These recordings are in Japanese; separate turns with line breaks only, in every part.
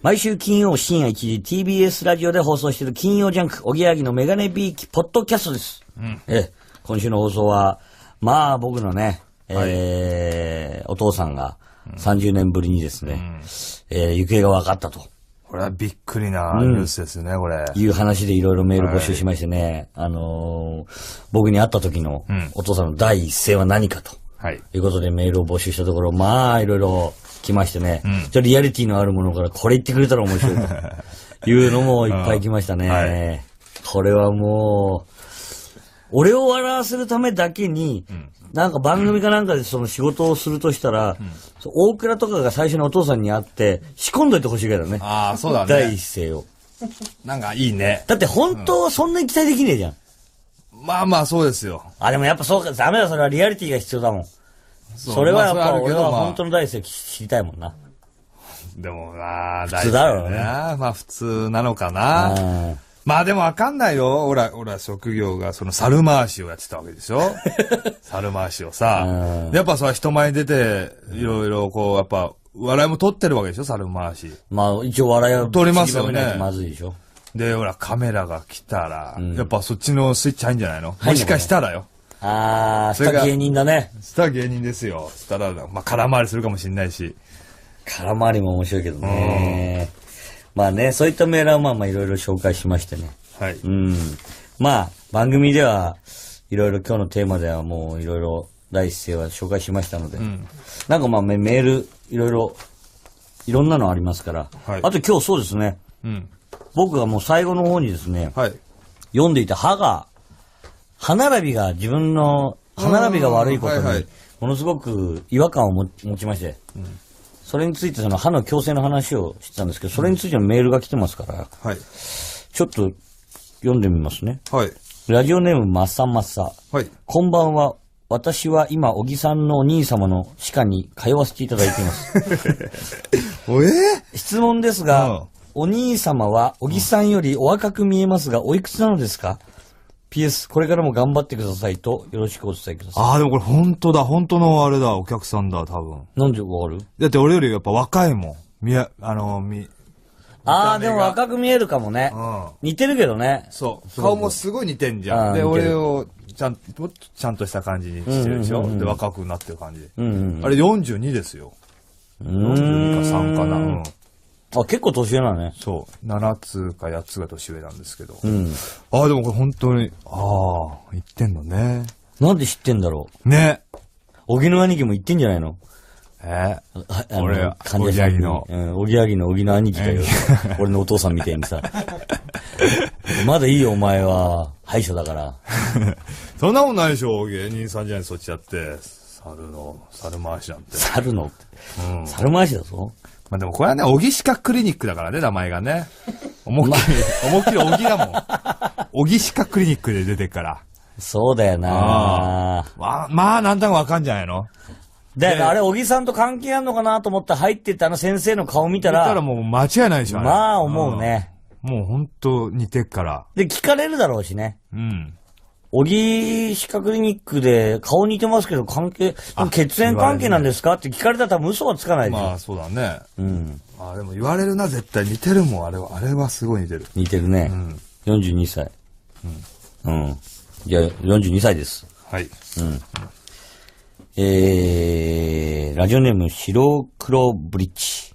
毎週金曜深夜1時 TBS ラジオで放送している金曜ジャンク、おぎやはぎのメガネビーキポッドキャストです。今週の放送は、まあ僕のね、お父さんが30年ぶりにですね、行方が分かったと。
これはびっくりなニュースですね、これ。
いう話でいろいろメール募集しましてね、僕に会った時のお父さんの第一声は何かと。いうことでメールを募集したところ、まあいろいろ来ましてね、じゃリアリティのあるものからこれ言ってくれたら面白いというのもいっぱい来ましたね。これはもう、俺を笑わせるためだけに、なんか番組かなんかでその仕事をするとしたら、大倉とかが最初にお父さんに会って仕込んどいてほしいからね。
ああ、そうだね。
第一声を。
なんかいいね。
だって本当はそんなに期待できねえじゃん。
まあまあそうですよ。
あ、でもやっぱそうか、ダメだ、それはリアリティが必要だもん。それはやっぱ俺は本当の第一声知りたいもんな。
でもな、
普通だろうね。
まあ普通なのかな。まあでもわかんないよ。俺は職業がその猿回しをやってたわけでしょ。猿回しをさ。やっぱさ、人前に出て、いろいろこう、やっぱ、笑いも取ってるわけでしょ、猿回し。
まあ一応笑いを
取りますよね。
まずいでしょ。
で、ほら、カメラが来たら、やっぱそっちのスイッチ入んじゃないの？もしかしたらよ。
スター芸人だね。
スター芸人ですよ。したら、まあ空回りするかもしれないし。
空回りも面白いけどね。まあね、そういったメールはまあまあいろいろ紹介しましてね。
はい。
まあ、番組では、いろいろ今日のテーマではもういろいろ第一声は紹介しましたので、なんかまあメール、いろんなのありますから、あと今日そうですね、僕がもう最後の方にですね、読んでいた歯並びが自分の歯並びが悪いことに、ものすごく違和感を持ちまして、それについてその歯の矯正の話をしてたんですけど、それについてのメールが来てますから、ちょっと読んでみますね。ラジオネームマッサマッサ。こんばんは。私は今、小木さんのお兄様の歯科に通わせていただいています。質問ですが、お兄様は小木さんよりお若く見えますが、おいくつなのですか？ PS、これからも頑張ってくださいと、よろしくお伝えください。
ああ、でもこれ本当だ。本当のあれだ。お客さんだ、多分。
なんでわかる？
だって俺よりやっぱ若いもん。
でも若く見えるかもね。似てるけどね。
そう。顔もすごい似てんじゃん。で、俺をちゃんとした感じにしてるでしょ。で、若くなってる感じで。あれ42ですよ。42か3かな。
結構年上なのね。
そう。7つか8つが年上なんですけど。でもこれ本当に、言ってんのね。
なんで知ってんだろ
う。ね。
小木の兄貴も言ってんじゃないの？
俺は、おぎやぎの。
おぎやぎの小木の兄貴だよ。俺のお父さんみたいにさ。まだいいよ、お前は。歯医者だから。
そんなもんないでしょ、芸人さんじゃない、そっちやって。猿回しなんて。
猿回しだぞ。
まあでもこれはね、小木歯科クリニックだからね、名前がね。思いっきり小木だもん。小木歯科クリニックで出てから。
そうだよな。
まあ、なんだかわかんじゃないの？
だからあれ、小木さんと関係あんのかなと思って入ってった先生の顔見たら
もう間違いないでしょ、
まあ思うね。
もうほんと似てっから。
で、聞かれるだろうしね。小木歯科クリニックで顔似てますけど血縁関係なんですかって聞かれたら多分嘘はつかないでしょ。
まあそうだね。でも言われるな、絶対似てるもん、あれはすごい似てる。
似てるね。42歳。じゃあ42歳です。ラジオネーム白黒ブリッジ。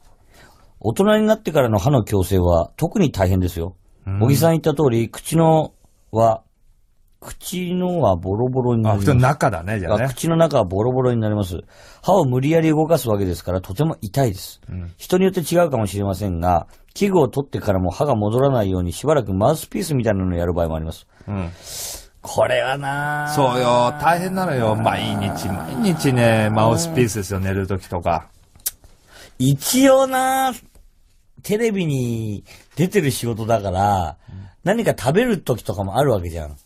大人になってからの歯の矯正は特に大変ですよ。小木さん言った通り、口のはボロボロになります。
口の中だね、じゃあね。
口の中はボロボロになります。歯を無理やり動かすわけですからとても痛いです。人によって違うかもしれませんが、器具を取ってからも歯が戻らないようにしばらくマウスピースみたいなのをやる場合もあります。これはなぁ。
そうよ、大変なのよ。毎日ね、マウスピースですよ、寝るときとか。
一応なぁ、テレビに出てる仕事だから、何か食べるときとかもあるわけじゃん。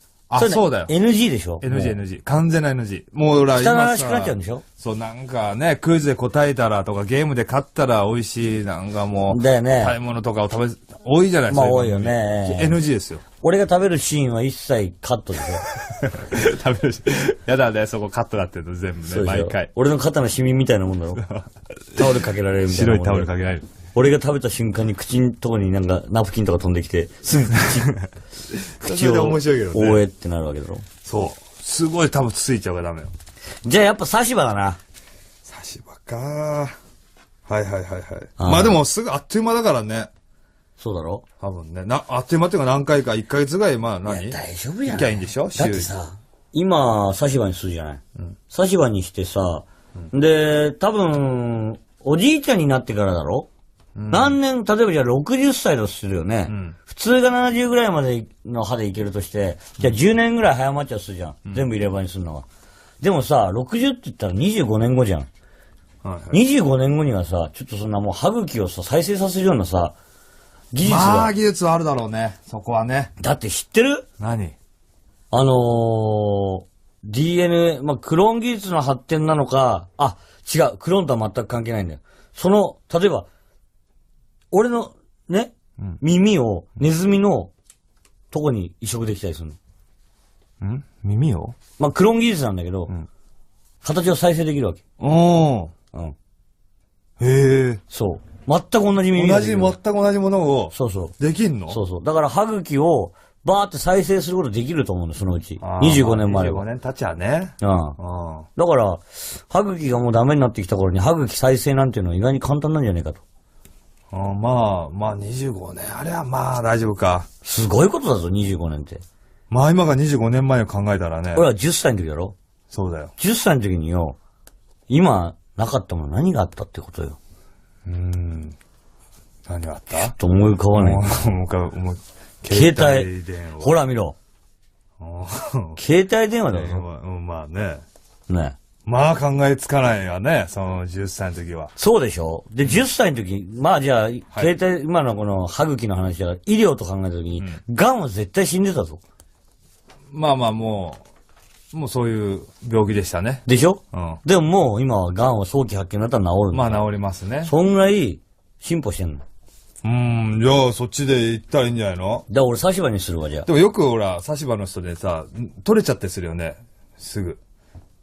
そうだよ。
NG でしょ？
NG。完全な NG。もう俺は
今さ。汚らしくなっちゃうんでしょ？
そう、なんかね、クイズで答えたらとか、ゲームで勝ったら美味しい、なんかもう。
だよね。
食べ物とかを多いじゃないですか。
まあ多いよね。
NG ですよ。
俺が食べるシーンは一切カットでしょ。
食べるし。やだね、そこカットだって全部ね、毎回。
俺の肩のシミみたいなもんだろ。タオルかけられるみたいな。
白いタオルかけられる。
俺が食べた瞬間に口のとこになんかナプキンとか飛んできて、すぐ口を
面白いけどね。
覆えってなるわけだろ。
そう。すごい多分ついちゃうからダメよ。
じゃあやっぱ差し歯だな。
差し歯か。はいはいはいはい。まあでもすぐあっという間だからね。
そうだろ。
多分ね。あっという間っていうか何回か、1ヶ月ぐらい、まあ何
大丈夫やん。
行きゃいいんでしょ
だってさ、今、差し歯にするじゃない。差し歯にしてさ、で、多分、おじいちゃんになってからだろ、何年、例えばじゃあ60歳だとするよね。普通が70ぐらいまでの歯でいけるとして、じゃあ10年ぐらい早まっちゃうとするじゃん。全部入れ歯にするのは。でもさ、60って言ったら25年後じゃん。
はいはい、
25年後にはさ、ちょっとそんなもう歯茎をさ、再生させるようなさ、技術が。
まあ、技術はあるだろうね。そこはね。
だって知ってる？
何？DNA、
まあ、クローン技術の発展なのか、違う、クローンとは全く関係ないんだよ。例えば、俺の、ね、耳をネズミのとこに移植できたりするの。
耳を？
まあ、クローン技術なんだけど、形を再生できるわけ。
おー。へえ。
そう。全く同じ耳ができる。
全く同じものを。
そうそう。
できんの？
そうそう。だから歯茎をバーって再生することできると思うの、そのうち。25年前は。
25年経っちゃね。
だから、歯茎がもうダメになってきた頃に歯茎再生なんていうのは意外に簡単なんじゃねえかと。
まあ25年。あれはまあ大丈夫か。
すごいことだぞ、25年って。
まあ今が25年前を考えたらね。
俺は10歳の時だろ？
そうだよ。
10歳の時によ、今なかったもの何があったってことよ。
何があった
と思い浮かばない。携帯電話。ほら見ろ。携帯電話だよ。
まあね。
ね。
まあ考えつかないよね、その10歳の時は。
そうでしょ？で、10歳の時、まあじゃあ、携帯、今のこの歯茎の話は、医療と考えた時に、癌は絶対死んでたぞ。
まあまあもうそういう病気でしたね。
でしょ？でももう今は癌は早期発見だったら治るんだ。
まあ治りますね。
そんぐらい進歩してんの。
じゃあそっちで行ったらいいんじゃないの？
だから俺差し歯にするわ、じゃあ。
でもよくほら、差し歯の人でさ、取れちゃってするよね。すぐ。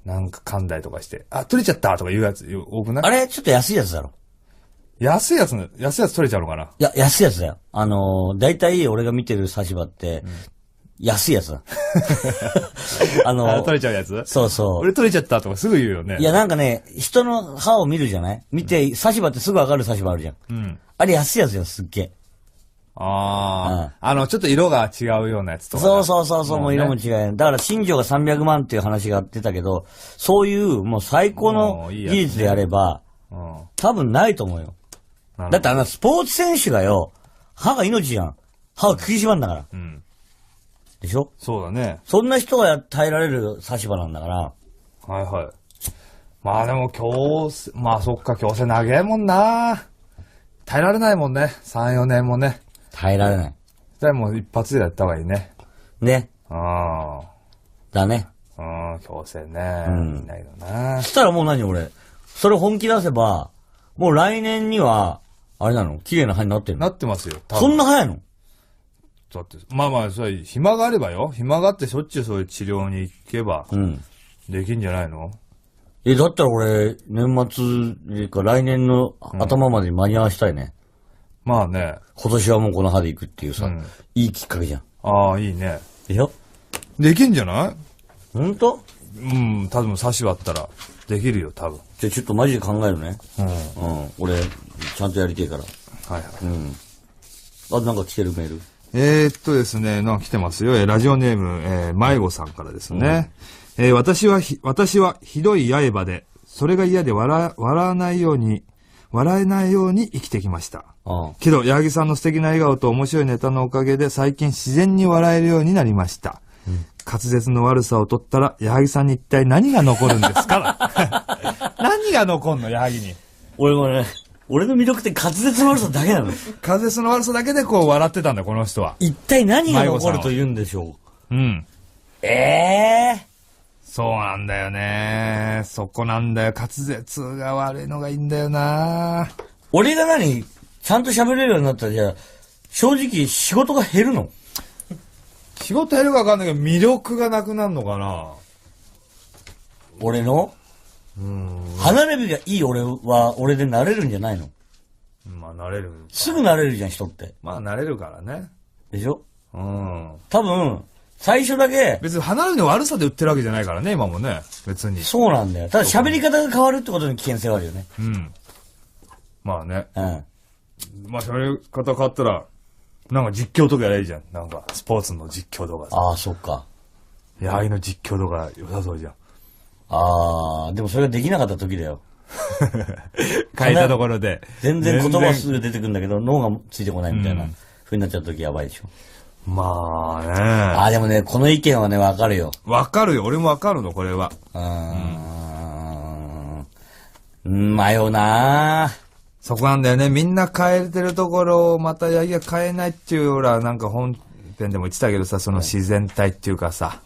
なんか噛んだりとかして。取れちゃったとか言うやつ多くない？
あれちょっと安いやつだろ。
安いやつ取れちゃうのかな？
いや、安いやつだよ。だいたい俺が見てる差し歯って、安いやつだ。
取れちゃうやつ？
そうそう。
俺取れちゃったとかすぐ言うよね。
いや、なんかね、人の歯を見るじゃない？見て、差し歯ってすぐわかる差し歯あるじゃん。あれ安いやつよ、すっげえ。
ちょっと色が違うようなやつとか、
ね。そう、もう色も違う。だから、新庄が300万っていう話が出たけど、そういう、もう最高の技術でやれば、多分ないと思うよ。だってスポーツ選手がよ、歯が命じゃん。歯を食いしばんだから。でしょ？
そうだね。
そんな人が耐えられる差し歯なんだから。
はいはい。まあでもまあそっか、強制長えもんな。耐えられないもんね。3、4年もね。
耐えられない。
じゃあもう一発でやった方がいいね。
ね。だね。
強制ね。いないのな。
そしたらもう何俺。それ本気出せば、もう来年には、あれなの？綺麗な歯になってるの？
なってますよ。
そんな早いの？
だって、まあ、それ、暇があればよ。暇があってしょっちゅうそういう治療に行けば、できんじゃないの？
だったら俺、年末か来年の頭までに間に合わしたいね。
まあね。
今年はもうこの歯で行くっていうさ、いいきっかけじゃん。
いいね。
でしょ？
できんじゃない？
ほんと？
多分差し割ったら、できるよ、多分。
じゃあちょっとマジで考えるね。俺、ちゃんとやりてえから。
はいはい。
なんか来てるメール。
ですね、来てますよ。ラジオネーム、迷子さんからですね。私はひどい刃で、それが嫌で笑えないように生きてきました。けど、矢作さんの素敵な笑顔と面白いネタのおかげで最近自然に笑えるようになりました。滑舌の悪さを取ったら、矢作さんに一体何が残るんですか？何が残んの、矢作に。
俺の魅力って滑舌の悪さだけなの？
滑舌の悪さだけでこう笑ってたんだ、この人は。
一体何が残ると言うんでしょう？
そうなんだよね。そこなんだよ。滑舌が悪いのがいいんだよな。
俺がちゃんと喋れるようになったら、じゃあ、正直仕事が減るの？
仕事減るかわかんないけど、魅力がなくなるのかな。
俺の？離れ日がいい俺は、俺でなれるんじゃないの？
まあ、慣れる。
すぐ慣れるじゃん、人って。
まあ、慣れるからね。
でしょ？
うん。
多分、最初だけ。
別に離れるの悪さで売ってるわけじゃないからね、今もね。別に。
そうなんだよ。ただ喋り方が変わるってことに危険性はあるよね。
うん。まあね。
うん。
まあ喋り方変わったら、なんか実況とかやれるじゃん。なんか、スポーツの実況とかさ。
ああ、そっか。
野外の実況とか良さそうじゃん。
ああ、でもそれができなかった時だよ。
変えたところで。
全然言葉すぐ出てくるんだけど、脳がついてこないみたいな風になっちゃう時やばいでしょ。
まあね。
ああ、でもね、この意見はね、わかるよ。
わかるよ。俺もわかるの、これは。
迷うなぁ。
そこなんだよね。みんな変えてるところをまた変えないっていう、ほら、なんか本編でも言ってたけどさ、その自然体っていうかさ。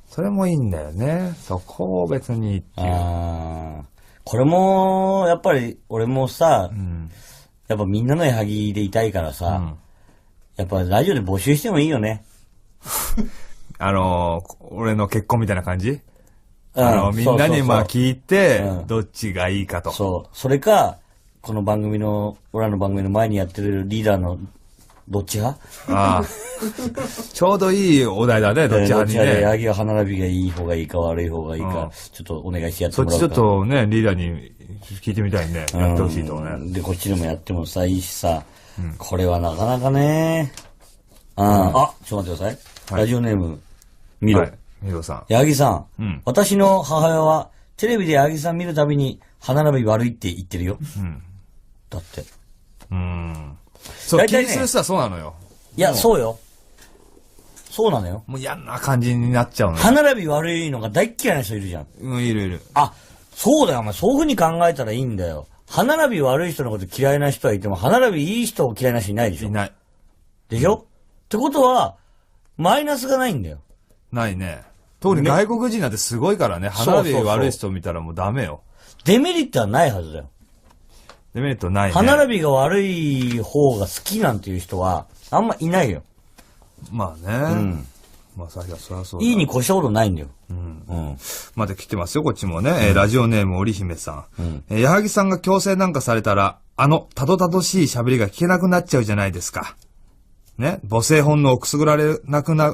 それもいいんだよね。そこを別にっていう。
これも、やっぱり、俺もさ、やっぱみんなの矢作でいたいからさ、やっぱラジオで募集してもいいよね。
俺の結婚みたいな感じ？みんなにまあ聞いて、どっちがいいかと。
そう。それか、この番組の、俺らの番組の前にやってるリーダーの、どっち派？ああ。
ちょうどいいお題だね、どっち派にね。どっち派で、
ヤギは歯並びがいい方がいいか悪い方がいいか、ちょっとお願いしてやってもらおうか。
そっちちょっとね、リーダーに聞いてみたいね。やってほしいとね。
で、こっちでもやってもさ、いいしさ、これはなかなかね。ちょっと待ってください。ラジオネーム、ミロ。
ミロさん。
ヤギさん。私の母親は、テレビでヤギさん見るたびに、歯並び悪いって言ってるよ。だって。
そう、気にする人はそうなのよ。
いや、そうよ。そうなのよ。
もう嫌な感じになっちゃうのよ。
歯並び悪いのが大っ嫌いな人いるじゃん。
いるいる。
あ、そうだよ、お前。そういう風に考えたらいいんだよ。歯並び悪い人のこと嫌いな人はいても、歯並びいい人を嫌いな人いないでしょ。
いない。
でしょ？ってことは、マイナスがないんだよ。
ないね。特に外国人なんてすごいからね。歯並び悪い人見たらもうダメよ。
デメリットはないはずだよ。
デメリットないね。
歯並びが悪い方が好きなんていう人は、あんまいないよ。
まあね。まあ、そりゃそうだ。
いいに越したことないんだよ。
まだ来てますよ、こっちもね。ラジオネーム、織姫さん。矢作さんが強制なんかされたら、たどたどしい喋りが聞けなくなっちゃうじゃないですか。ね。母性本能をくすぐられなくな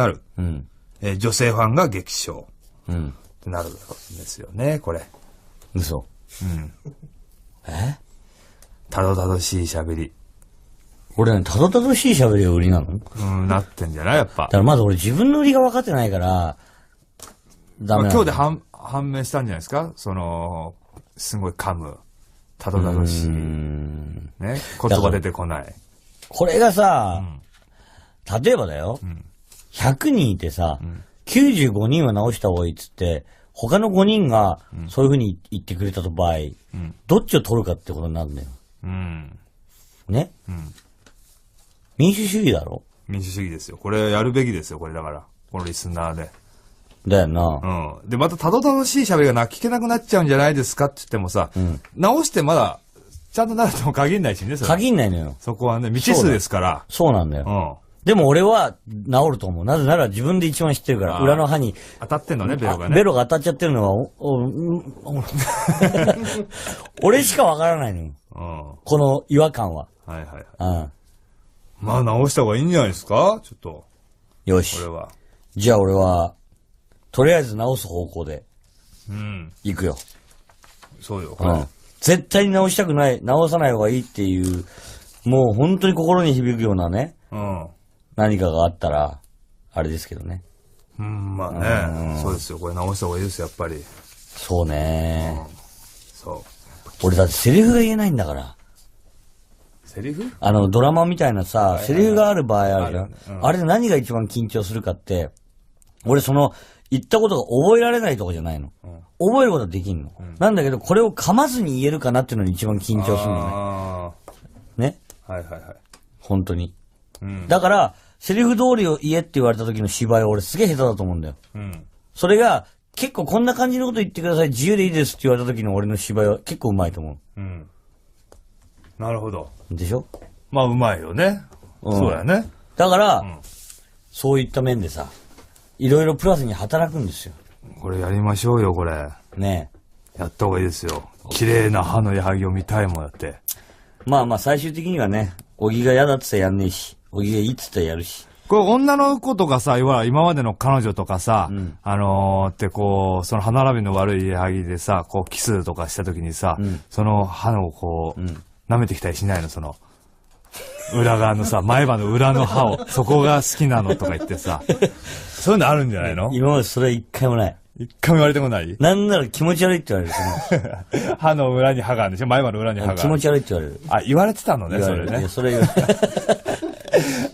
る。女性ファンが激賞。ってなるんですよね、これ。
嘘。
たどたどしい喋り。
俺ね、たどたどしい喋りが売りなの？
なってんじゃないやっぱ。
だからまず俺自分の売りが分かってないから、ダメなの。
今日で判明したんじゃないですか？すごい噛む。たどたどしい。ね。言葉出てこない。
これがさ、例えばだよ。100人いてさ、95人は直した方がいいっつって、他の5人がそういう風に言ってくれた場合、どっちを取るかってことになるんだよ。ね？民主主義だろ？
民主主義ですよ。これやるべきですよ、これだから。このリスナーで。
だよな。
で、またたどたどしい喋りが聞けなくなっちゃうんじゃないですかって言ってもさ、直してまだ、ちゃんとなるとも限んないしね、それ。
限んないのよ。
そこはね、未知数ですから。
そうなんだよ。でも俺は治ると思う。なぜなら自分で一番知ってるから、裏の歯に。
当たってんのね、ベロがね。
ベロが当たっちゃってるのは、俺しかわからないのよ。この違和感は。
まあ直した方がいいんじゃないですか？ちょっと。
よし。じゃあ俺は、とりあえず直す方向で。行くよ。
そうよ。
絶対に直したくない、直さない方がいいっていう、もう本当に心に響くようなね。何かがあったら、あれですけどね。
まあね。そうですよ。これ直した方がいいですよ、やっぱり。
そうね。そう。俺だってセリフが言えないんだから。
セリフ？
ドラマみたいなさ、セリフがある場合あるじゃん。あれで何が一番緊張するかって、俺言ったことが覚えられないとこじゃないの。覚えることはできんの。なんだけど、これを噛まずに言えるかなっていうのに一番緊張するのね。ね？本当に。だから、セリフ通りを言えって言われた時の芝居は俺すげえ下手だと思うんだよ。それが、結構こんな感じのこと言ってください、自由でいいですって言われた時の俺の芝居は結構うまいと思う。
なるほど。
でしょ？
まあうまいよね。そうだよね。
だから、そういった面でさ、いろいろプラスに働くんですよ。
これやりましょうよ、これ。
ね
え。やった方がいいですよ。綺麗な歯の矢作を見たいもんだって。
まあまあ最終的にはね、小木が嫌だって言ったらやんねえし、小木がいいって言ったらやるし。
これ女の子とかさ、今までの彼女とかさ、ってこう、その歯並びの悪い矢作でさ、こうキスとかした時にさ、その歯のこう、舐めてきたりしないの、その、裏側のさ、前歯の裏の歯を、そこが好きなのとか言ってさ、そういうのあるんじゃないの？
今までそれ一回もない。
一回も言われてこない？
なんなら気持ち悪いって言われる。
歯の裏に歯があるんでしょ？前歯の裏に歯がある。
気持ち悪いって言われる。
あ、言われてたのね、それね。
いや、それ言われ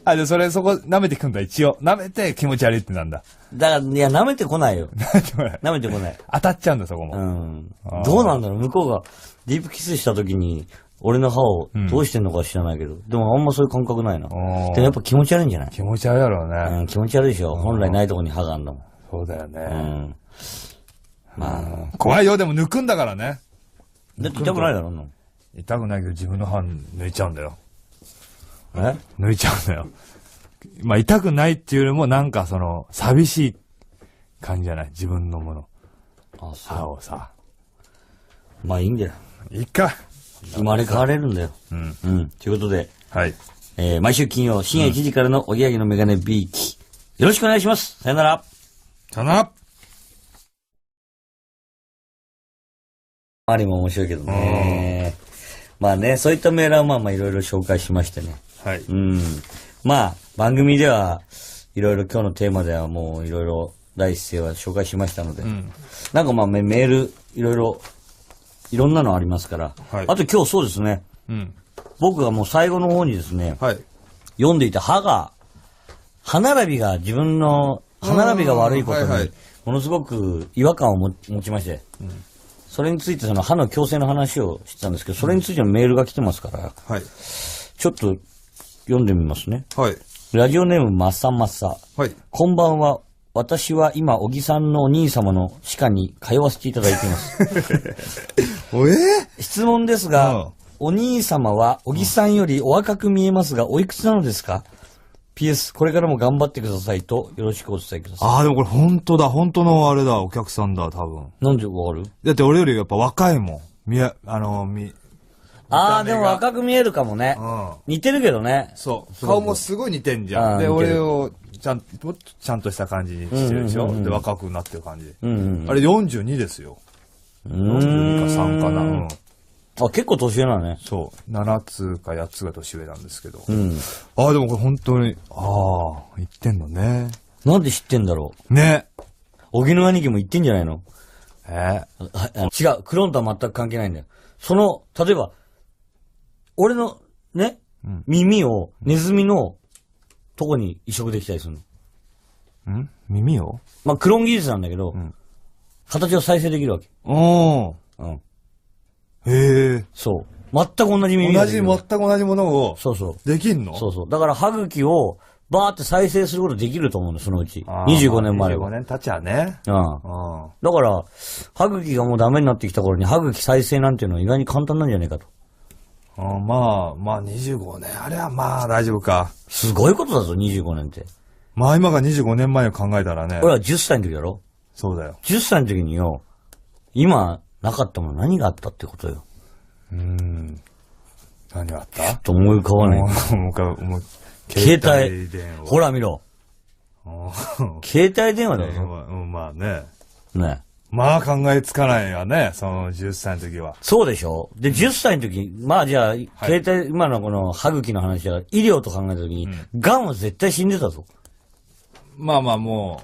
あ、で、そこ舐めてくんだ、一応。舐めて気持ち悪いってなんだ。
だから、いや、舐めてこないよ。舐めてこない。
当たっちゃうんだ、そこも。
どうなんだろう、向こうがディープキスした時に、俺の歯をどうしてんのか知らないけど、でもあんまそういう感覚ないな。でもやっぱ気持ち悪いんじゃない？
気持ち悪いだろうね。
気持ち悪いでしょ。本来ないとこに歯があるんだもん。
そうだよね。まあ、怖いよ、でも抜くんだからね。
だって痛くないだろ、
痛くないけど自分の歯抜いちゃうんだよ。抜いちゃうんだよ。まあ痛くないっていうよりもなんかその、寂しい感じじゃない？自分のもの。歯をさ。
まあいいんだよ。
いいか。
生まれ変われるんだよ。ということで、
はい。
毎週金曜深夜1時からのおぎやはぎのメガネビーキ。よろしくお願いします。さよなら。
さよなら。
ありも面白いけどね。まあね、そういったメールはまあまあいろいろ紹介しましてね。
はい。
まあ、番組では、いろいろ今日のテーマではもういろいろ第一声は紹介しましたので、なんかまあメール、いろんなのありますから、あと今日そうですね、僕がもう最後の方にですね、読んでいた歯並びが自分の歯並びが悪いことに、ものすごく違和感を持ちまして、それについてその歯の矯正の話をしてたんですけど、それについてのメールが来てますから、ちょっと読んでみますね。ラジオネームまっさまっさ。こんばんは。私は今、小木さんのお兄様の歯科に通わせていただいています。質問ですが、お兄様は小木さんよりお若く見えますが、おいくつなのですか？ PS、これからも頑張ってくださいと、よろしくお伝えください。
ああ、でもこれ本当だ。本当のあれだ。お客さんだ、多分。
なんでわかる？
だって俺よりやっぱ若いもん。
でも若く見えるかもね。似てるけどね。
そう。顔もすごい似てんじゃん。で、俺をちゃんとした感じにしてるでしょ。で、若くなってる感じ。あれ42ですよ。42か3かな。
結構年上なのね。
そう。7つか8つが年上なんですけど。でもこれ本当に、言ってんのね。
なんで知ってんだろ
う。ね。
小木の兄貴も言ってんじゃないの？違う。クローンとは全く関係ないんだよ。例えば、俺の、ね、耳をネズミのとこに移植できたりするの。
耳を？
まあ、クローン技術なんだけど、形を再生できるわけ。
へえ。
そう。全く同じ耳
全く同じものを。できんの？
そうそう。だから歯茎をバーって再生することできると思うの、そのうち。25年までは。
25年経っちゃうね。
だから、歯茎がもうダメになってきた頃に歯茎再生なんていうのは意外に簡単なんじゃないかと。
まあ25年。あれはまあ大丈夫か。
すごいことだぞ、25年って。
まあ今が25年前を考えたらね。
俺は10歳の時だろ？
そうだよ。
10歳の時によ、今なかったもの何があったってことよ。
何があった
と思い浮かばない。携帯電話。ほら見ろ。携帯電話だよ。
まあね。
ね。
まあ考えつかないよね、その10歳の時は。
そうでしょ？で、10歳の時、まあじゃあ、携帯、今のこの歯茎の話は、医療と考えた時に、癌は絶対死んでたぞ。
まあまあも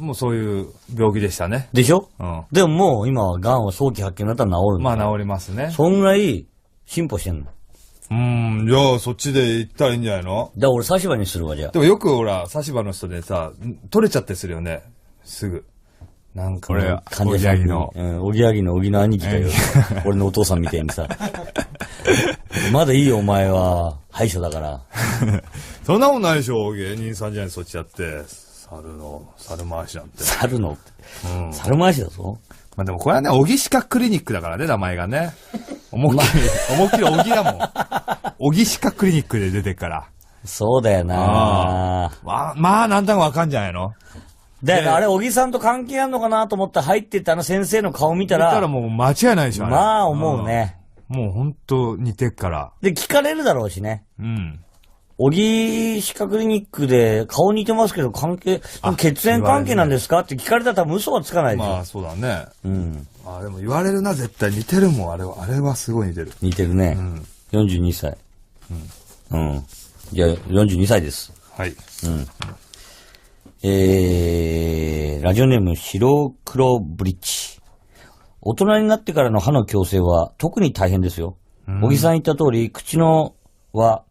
うそういう病気でしたね。
でしょ？でももう今は癌は早期発見になったら治るんだ。
まあ治りますね。
そんぐらい進歩してんの。
じゃあそっちで行ったらいいんじゃないの？
だから俺差し歯にするわ、じゃあ。
でもよくほら、差し歯の人でさ、取れちゃってするよね。すぐ。なんか俺、
おぎやぎの。おぎやぎのおぎの兄貴だよ。俺のお父さんみたいにさ。まだいいよ、お前は。歯医者だから。
そんなもんないでしょ、芸人さんじゃない、そっちやって。猿回しなんて。
猿回しだぞ。
まあでもこれはね、小木歯科クリニックだからね、名前がね。思いっきり小木だもん。小木歯科クリニックで出てから。
そうだよな。
まあ、なんだかわかんじゃないの？
だからあれ、小木さんと関係あんのかなと思って入ってった先生の顔見たら。
もう間違いないでしょ、
まあ思うね。
もうほんと似てっから。
で、聞かれるだろうしね。
うん。
小木歯科クリニックで顔似てますけど血縁関係なんですかって聞かれたら多分嘘はつかないでしょ。
まあそうだね。
うん。
でも言われるな、絶対似てるもん、あれはすごい似てる。
似てるね。うん。42歳。うん。うん。じゃあ、42歳です。
はい。うん。
ラジオネーム、白黒ブリッジ。大人になってからの歯の矯正は特に大変ですよ。小木さん言った通り、口のは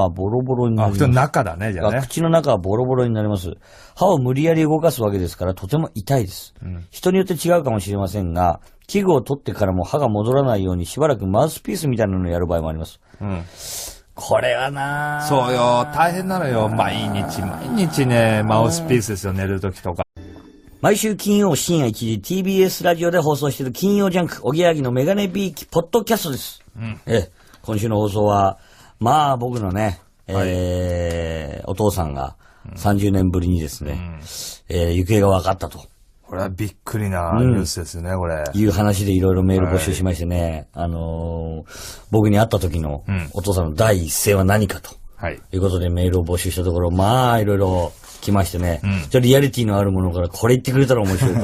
ボロボロになります。
口の中だね、じゃあね。
口の中はボロボロになります。歯を無理やり動かすわけですから、とても痛いです。人によって違うかもしれませんが、器具を取ってからも歯が戻らないようにしばらくマウスピースみたいなのをやる場合もあります。うん。これはなぁ。
そうよ、大変なのよ。毎日ね、マウスピースですよ、寝るときとか。
毎週金曜深夜1時 TBS ラジオで放送している金曜ジャンク、おぎやはぎのメガネビーキポッドキャストです。うん。今週の放送は、まあ僕のね、お父さんが30年ぶりにですね、行方が分かったと。
これはびっくりなニュースですね、これ。
いう話でいろいろメール募集しましてね、僕に会った時のお父さんの第一声は何かと。はい。いうことでメールを募集したところ、まあいろいろ来ましてね、リアリティのあるものからこれ言ってくれたら面白い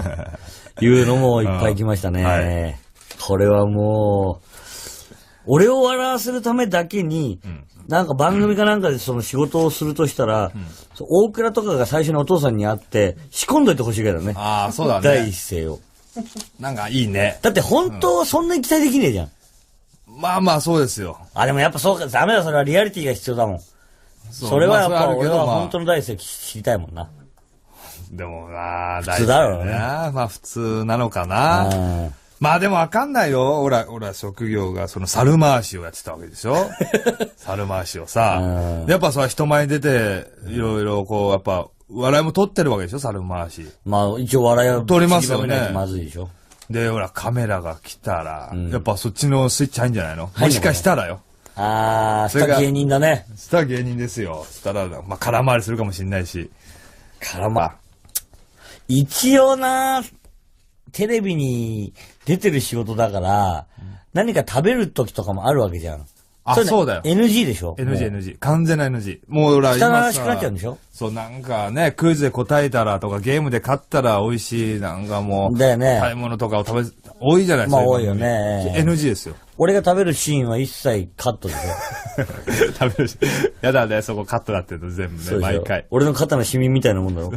というのもいっぱい来ましたね。はい、これはもう、俺を笑わせるためだけに、なんか番組かなんかでその仕事をするとしたら、大倉とかが最初にお父さんに会って、仕込んどいてほしいからね。
ああ、そうだね。
第一声を。
なんかいいね。
だって本当はそんなに期待できねえじゃん。
まあまあそうですよ。
でもやっぱそうか、ダメだ、それはリアリティが必要だもん。それはやっぱ俺は本当の第一声知りたいもんな。
でもな、
普通だろうね。
まあ普通なのかな。まあでもわかんないよ。俺は職業がその猿回しをやってたわけでしょ。猿回しをさ。やっぱさ、人前に出て、いろいろこう、やっぱ、笑いも取ってるわけでしょ、猿回し。
まあ一応笑いを
取りますよね。
まずいでしょ。
で、カメラが来たら、やっぱそっちのスイッチ入んじゃないの？もしかしたらよ。
スタ芸人だね。
スタ芸人ですよ。したら、まあ空回りするかもしれないし。
一応な、テレビに出てる仕事だから、何か食べる時とかもあるわけじゃん。
そうだよ。
NG でしょ？
NG。完全な NG。もう汚
らしくなっちゃうんでしょ？
そう、なんかね、クイズで答えたらとか、ゲームで勝ったら美味しい、なんかもう、
だよね。
食べ物とかを多いじゃないですか。
まあ多いよね。
NG ですよ。
俺が食べるシーンは一切カットでし
ょ。食べるシーン。やだね、そこカットだってるの全部ね、毎回。
俺の肩のシミみたいなもんだろ。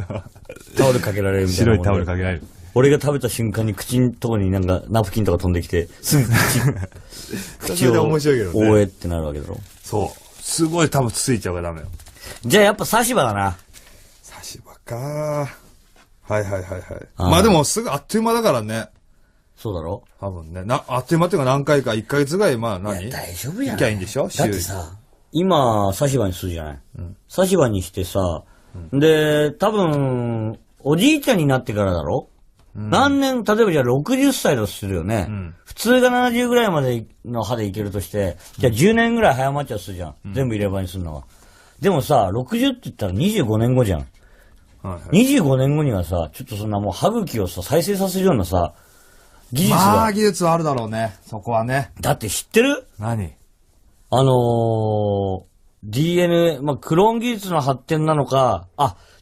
タオルかけられるみたいな。
白いタオルかけられる。
俺が食べた瞬間に口のとこになんかナプキンとか飛んできて、すぐ口を覆えってなるわけだろ。
そう。すごい多分ついちゃうからダメよ。
じゃあやっぱ差し歯だな。
差し歯か。はい。まあでもすぐあっという間だからね。
そうだろ？
多分ね。あっという間っていうか何回か、1ヶ月ぐらい、まあ何？
大丈夫やん。
行きゃいいんでしょ？
だってさ、今、差し歯にするじゃない。差し歯にしてさ、で、多分、おじいちゃんになってからだろ？何年、例えばじゃあ60歳だとするよね。普通が70ぐらいまでの歯でいけるとして、じゃあ10年ぐらい早まっちゃうとするじゃん。全部入れ歯にするのは。でもさ、60って言ったら25年後じゃん。25年後にはさ、ちょっとそんなもう歯茎をさ、再生させるようなさ、技術が。
まあ、技術はあるだろうね。そこはね。
だって知ってる？
何？DNA、
まあ、クローン技術の発展なのか、